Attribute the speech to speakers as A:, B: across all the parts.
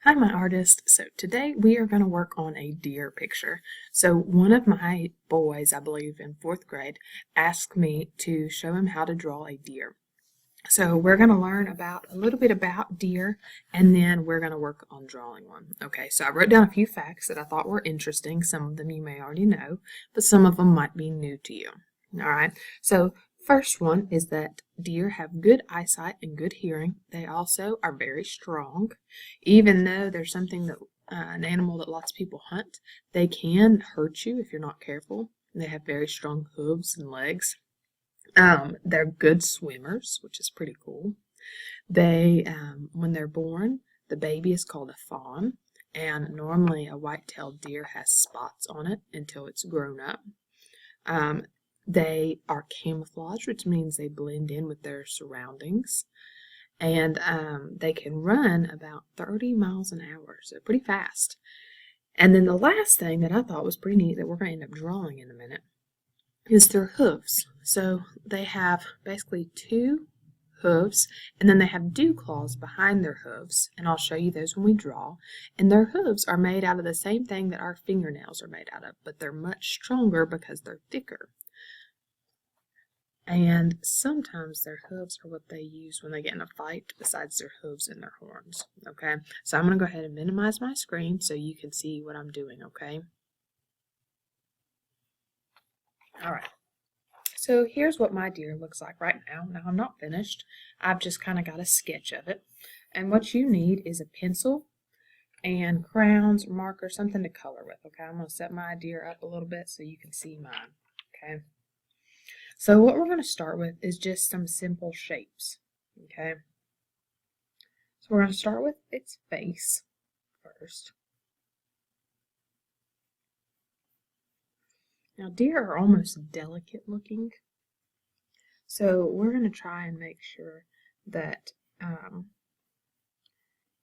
A: Hi, my artist. So today we are going to work on a deer picture. So one of my boys, I believe in fourth grade, asked me to show him how to draw a deer. So we're going to learn about a little bit about deer, and then we're going to work on drawing one. Okay, so I wrote down a few facts that I thought were interesting. Some of them you may already know, but some of them might be new to you. All right, so first one is that deer have good eyesight and good hearing. They also are very strong. Even though they're something that an animal that lots of people hunt, they can hurt you if you're not careful. They have very strong hooves and legs. They're good swimmers, which is pretty cool. They, when they're born, the baby is called a fawn, and normally a white-tailed deer has spots on it until it's grown up. They are camouflaged, which means they blend in with their surroundings, and they can run about 30 miles an hour, so pretty fast. And then the last thing that I thought was pretty neat that we're going to end up drawing in a minute is their hooves. So they have basically two hooves, and then they have dew claws behind their hooves, and I'll show you those when we draw. And their hooves are made out of the same thing that our fingernails are made out of, but they're much stronger because they're thicker. And sometimes their hooves are what they use when they get in a fight, besides their hooves and their horns. Okay, so I'm going to go ahead and minimize my screen so you can see what I'm doing, okay? All right. So here's what my deer looks like right now. Now I'm not finished. I've just kind of got a sketch of it. And what you need is a pencil and crayons, marker, something to color with. Okay, I'm going to set my deer up a little bit so you can see mine. Okay. So what we're going to start with is just some simple shapes. Okay. So we're going to start with its face first. Now deer are almost delicate looking. So we're going to try and make sure that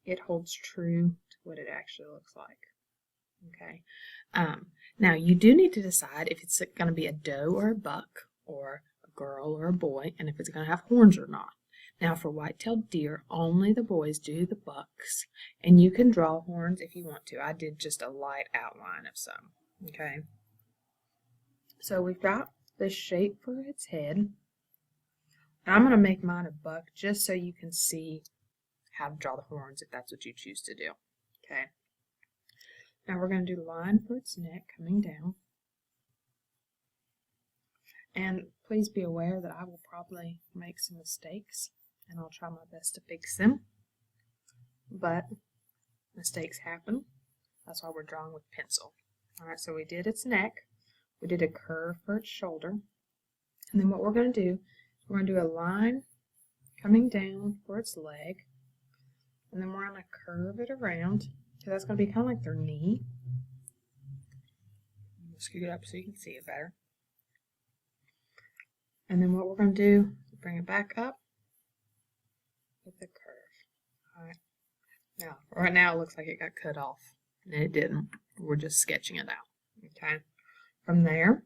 A: it holds true to what it actually looks like. Okay. Now you do need to decide if it's going to be a doe or a buck, or a girl or a boy, and if it's going to have horns or not. Now for white-tailed deer, only the boys do the bucks, and you can draw horns if you want to. I did just a light outline of some. Okay. So we've got this shape for its head. And I'm going to make mine a buck just so you can see how to draw the horns if that's what you choose to do. Okay. Now we're going to do the line for its neck coming down. And please be aware that I will probably make some mistakes, and I'll try my best to fix them. But mistakes happen. That's why we're drawing with pencil. Alright, so we did its neck. We did a curve for its shoulder. And then what we're going to do, we're going to do a line coming down for its leg. And then we're going to curve it around. So that's going to be kind of like their knee. Scoot it up so you can see it better. And then what we're going to do is bring it back up with the curve. Alright. Now, right now it looks like it got cut off. And it didn't. We're just sketching it out. Okay. From there,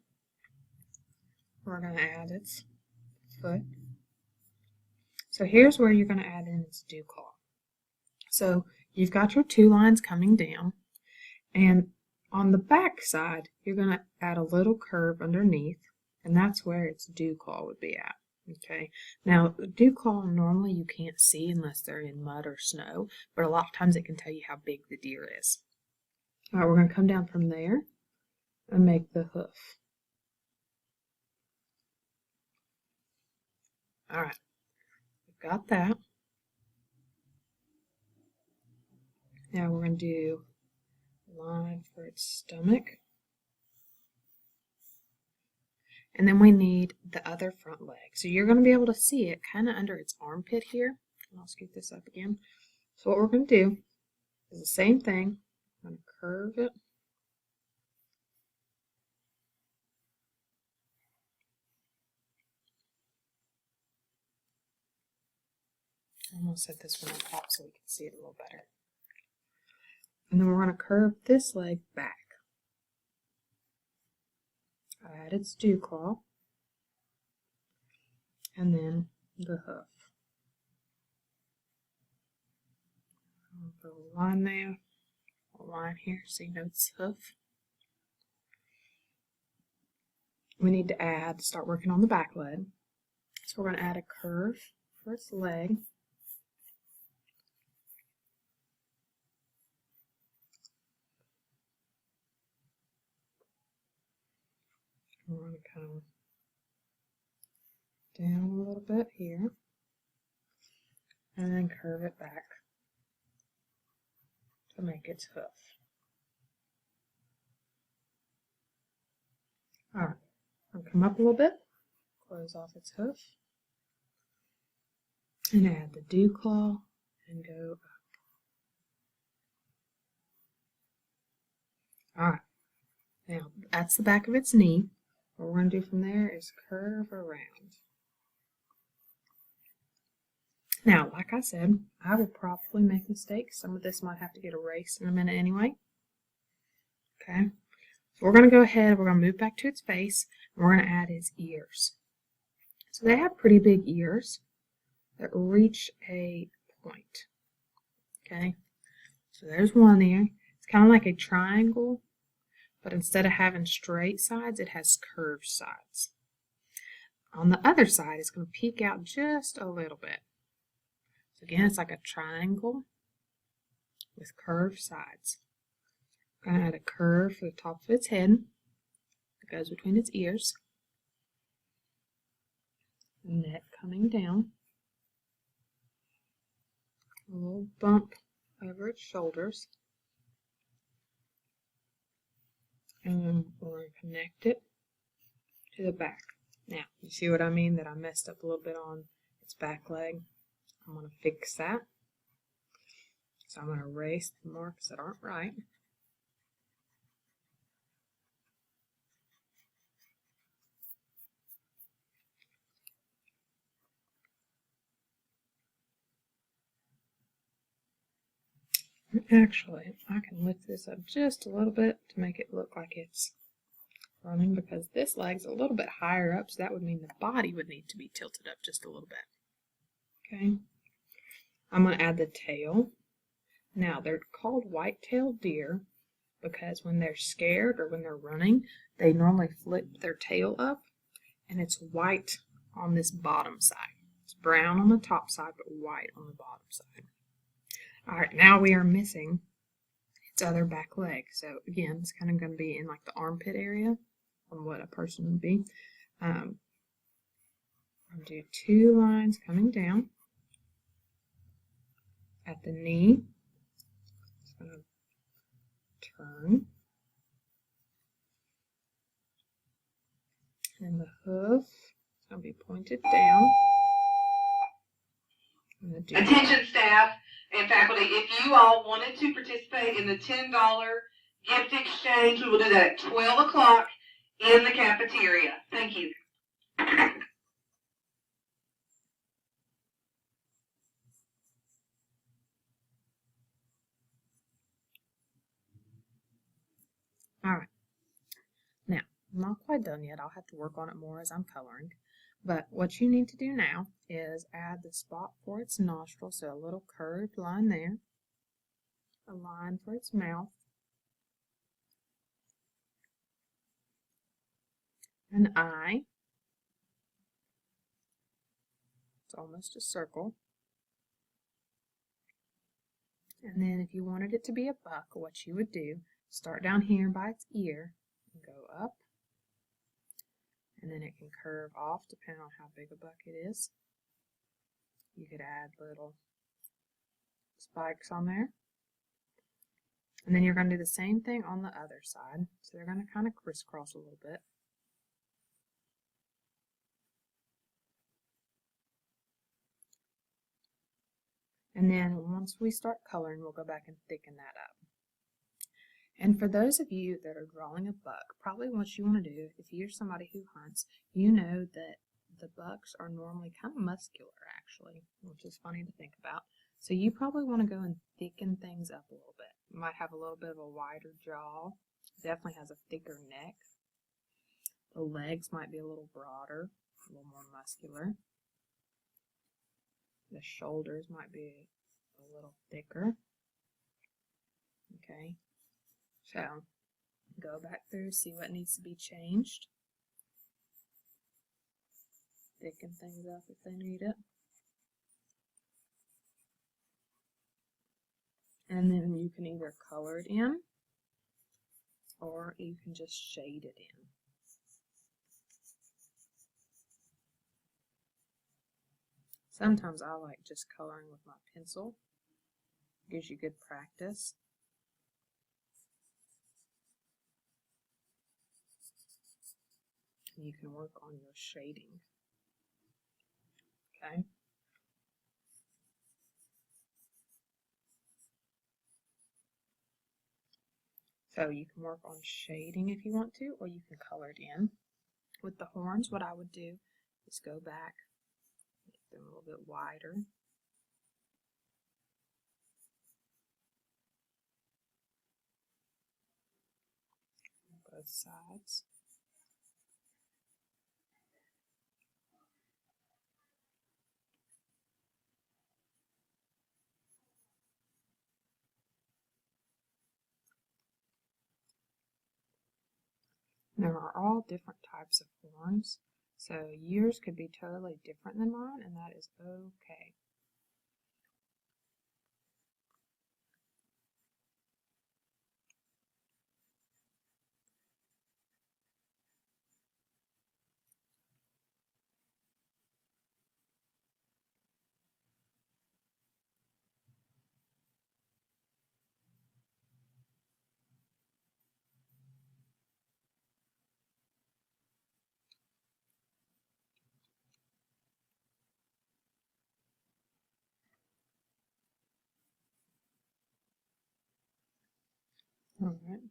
A: we're going to add its foot. So here's where you're going to add in its dew claw. So you've got your two lines coming down, and on the back side, you're going to add a little curve underneath, and that's where its dew claw would be at. Okay. Now, the dew claw normally you can't see unless they're in mud or snow, but a lot of times it can tell you how big the deer is. All right, we're going to come down from there and make the hoof. All right, we've got that. Now we're going to do a line for its stomach. And then we need the other front leg. So you're going to be able to see it kind of under its armpit here. I'll scoot this up again. So what we're going to do is the same thing. I'm going to curve it. I'm going to set this one on top so we can see it a little better. And then we're going to curve this leg back. Add its dew claw. And then the hoof. Put a line there, a line here, so you know it's hoof. We need to start working on the back leg. So we're going to add a curve for its leg. We're going to come down a little bit here, and then curve it back to make its hoof. Alright, I'll come up a little bit, close off its hoof, and add the dew claw and go up. Alright, now that's the back of its knee. What we're going to do from there is curve around. Now, like I said, I will probably make mistakes. Some of this might have to get erased in a minute anyway. Okay, so we're going to go ahead, we're going to move back to its face, and we're going to add its ears. So they have pretty big ears that reach a point. Okay, so there's one ear. It's kind of like a triangle, but instead of having straight sides, it has curved sides. On the other side, it's going to peek out just a little bit. So again, it's like a triangle with curved sides. I'm going to add a curve for the top of its head that goes between its ears. Neck coming down. A little bump over its shoulders. And then we're going to connect it to the back. Now, you see what I mean? That I messed up a little bit on its back leg. I'm going to fix that. So I'm going to erase the marks that aren't right. Actually, I can lift this up just a little bit to make it look like it's running, because this leg's a little bit higher up, so that would mean the body would need to be tilted up just a little bit. Okay, I'm going to add the tail. Now, they're called white-tailed deer because when they're scared or when they're running, they normally flip their tail up, and it's white on this bottom side. It's brown on the top side, but white on the bottom side. Alright, now we are missing its other back leg. So again, it's kind of going to be in like the armpit area on what a person would be. I'll do 2 lines coming down at the knee. It's going to turn. And the hoof is going to be pointed down.
B: Attention staff and faculty, if you all wanted to participate in the $10 gift exchange, we will do that at 12 o'clock in the cafeteria. Thank you.
A: Alright, now I'm not quite done yet. I'll have to work on it more as I'm coloring. But what you need to do now is add the spot for its nostril, so a little curved line there, a line for its mouth, an eye, it's almost a circle, and then if you wanted it to be a buck, what you would do, start down here by its ear and go up, and then it can curve off depending on how big a buck it is. You could add little spikes on there. And then you're going to do the same thing on the other side. So they're going to kind of crisscross a little bit. And then once we start coloring, we'll go back and thicken that up. And for those of you that are drawing a buck, probably what you want to do, if you're somebody who hunts, you know that the bucks are normally kind of muscular actually, which is funny to think about. So you probably want to go and thicken things up a little bit. You might have a little bit of a wider jaw, definitely has a thicker neck. The legs might be a little broader, a little more muscular. The shoulders might be a little thicker. So go back through, see what needs to be changed. Thicken things up if they need it. And then you can either color it in or you can just shade it in. Sometimes I like just coloring with my pencil. Gives you good practice. And you can work on your shading. Okay. So you can work on shading if you want to, or you can color it in. With the horns, what I would do is go back, make them a little bit wider. Both sides. There are all different types of horns, so yours could be totally different than mine, and that is okay. Alright,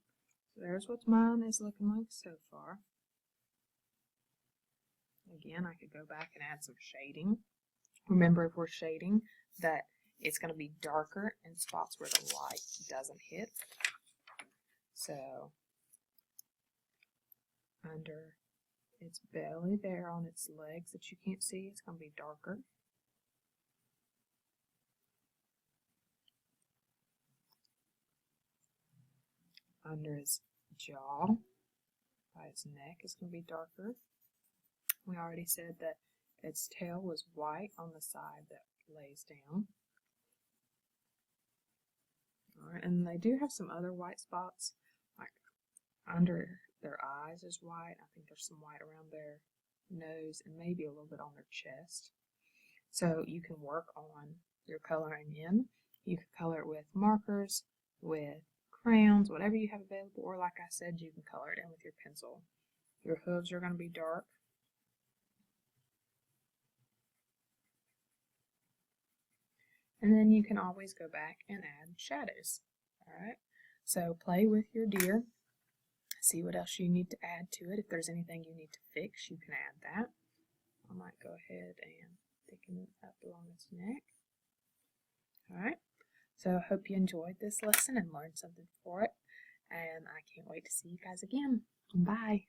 A: so there's what mine is looking like so far. Again, I could go back and add some shading. Remember, if we're shading, that it's going to be darker in spots where the light doesn't hit. So, under its belly there on its legs that you can't see, it's going to be darker. Under his jaw, by its neck, is going to be darker. We already said that its tail was white on the side that lays down. Alright, and they do have some other white spots, like under their eyes is white. I think there's some white around their nose and maybe a little bit on their chest. So you can work on your coloring in. You can color it with markers, with crayons, whatever you have available, or like I said, you can color it in with your pencil. Your hooves are going to be dark. And then you can always go back and add shadows. Alright, so play with your deer. See what else you need to add to it. If there's anything you need to fix, you can add that. I might go ahead and thicken it up along its neck. Alright, so I hope you enjoyed this lesson and learned something for it. And I can't wait to see you guys again. Bye.